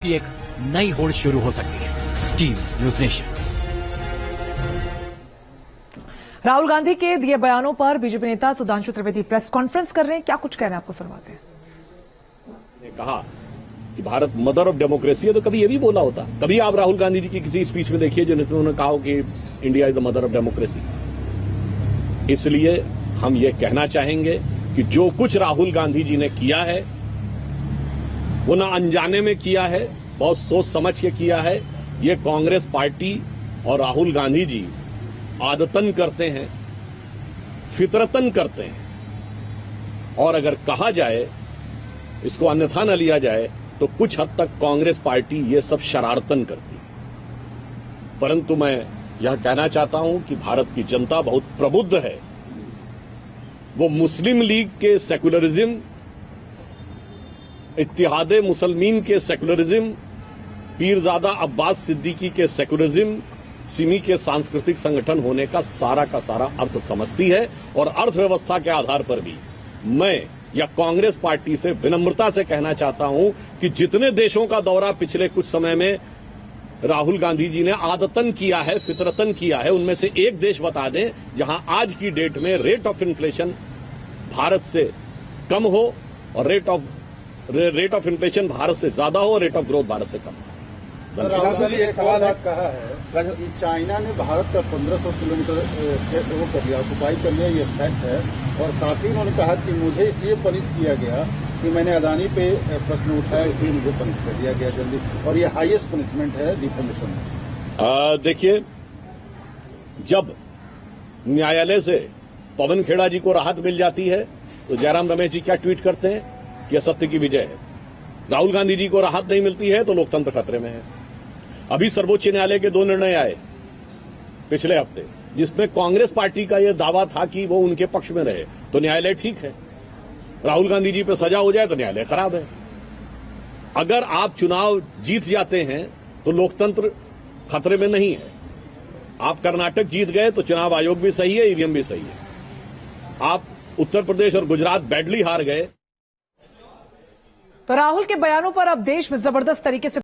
की एक नई होड़ शुरू हो सकती है। Team news nation. Rahul Gandhi के दिए बयानों पर बीजेपी नेता सुधांशु त्रिवेदी प्रेस कॉन्फ्रेंस कर रहे हैं। क्या कुछ कह रहे हैं, आपको सुनवाते हैं। ने कहा कि भारत मदर ऑफ डेमोक्रेसी है, तो कभी ये भी बोला होता। कभी आप राहुल गांधी जी की किसी स्पीच में देखिए जिन्होंने उन्होंने कहा कि India is the mother of democracy. इसलिए हम ये कहना चाहेंगे कि जो कुछ राहुल गांधी जी ने किया है वो ना अनजाने में किया है, बहुत सोच समझ के किया है। ये कांग्रेस पार्टी और राहुल गांधी जी आदतन करते हैं, फितरतन करते हैं। और अगर कहा जाए, इसको अन्यथा न लिया जाए, तो कुछ हद तक कांग्रेस पार्टी ये सब शरारतन करती है। परंतु मैं यह कहना चाहता हूं कि भारत की जनता बहुत प्रबुद्ध है। वो मुस्लिम लीग के सेकुलरिज्म, इत्तिहादे मुसलमीन के सेकुलरिज्म, पीरजादा अब्बास सिद्दीकी के सेकुलरिज्म, सिमी के सांस्कृतिक संगठन होने का सारा अर्थ समझती है। और अर्थव्यवस्था के आधार पर भी मैं या कांग्रेस पार्टी से विनम्रता से कहना चाहता हूं कि जितने देशों का दौरा पिछले कुछ समय में राहुल गांधी जी ने आदतन किया है, फितरतन किया है, उनमें से एक देश बता दें जहां आज की डेट में रेट ऑफ इन्फ्लेशन भारत से कम हो और रेट ऑफ इन्फ्लेशन भारत से ज्यादा हो और रेट ऑफ ग्रोथ भारत से कम हो। राहुल गांधी एक सवाल कहा है कि चाइना ने भारत का 1500 किलोमीटर से वो कर लिया, ऑक्युपाई कर लिया, ये फैक्ट है। और साथ ही उन्होंने कहा कि मुझे इसलिए पनिश किया गया कि मैंने अदानी पे प्रश्न उठाया, इसलिए मुझे पनिश कर दिया गया जल्दी। और ये हाईएस्ट पनिशमेंट है डिफॉर्मेशन में। देखिए, जब न्यायालय से पवन खेड़ा जी को राहत मिल जाती है तो जयराम रमेश जी क्या ट्वीट करते हैं कि यह सत्य की विजय है। राहुल गांधी जी को राहत नहीं मिलती है तो लोकतंत्र खतरे में है। अभी सर्वोच्च न्यायालय के 2 निर्णय आए पिछले हफ्ते, जिसमें कांग्रेस पार्टी का यह दावा था कि वो उनके पक्ष में रहे, तो न्यायालय ठीक है। राहुल गांधी जी पे सजा हो जाए तो न्यायालय खराब है। अगर आप चुनाव जीत जाते हैं तो लोकतंत्र खतरे में नहीं है। आप कर्नाटक जीत गए तो चुनाव आयोग भी सही है, ईवीएम भी सही है। आप उत्तर प्रदेश और गुजरात बैडली हार गए। तो राहुल के बयानों पर अब देश में जबरदस्त तरीके से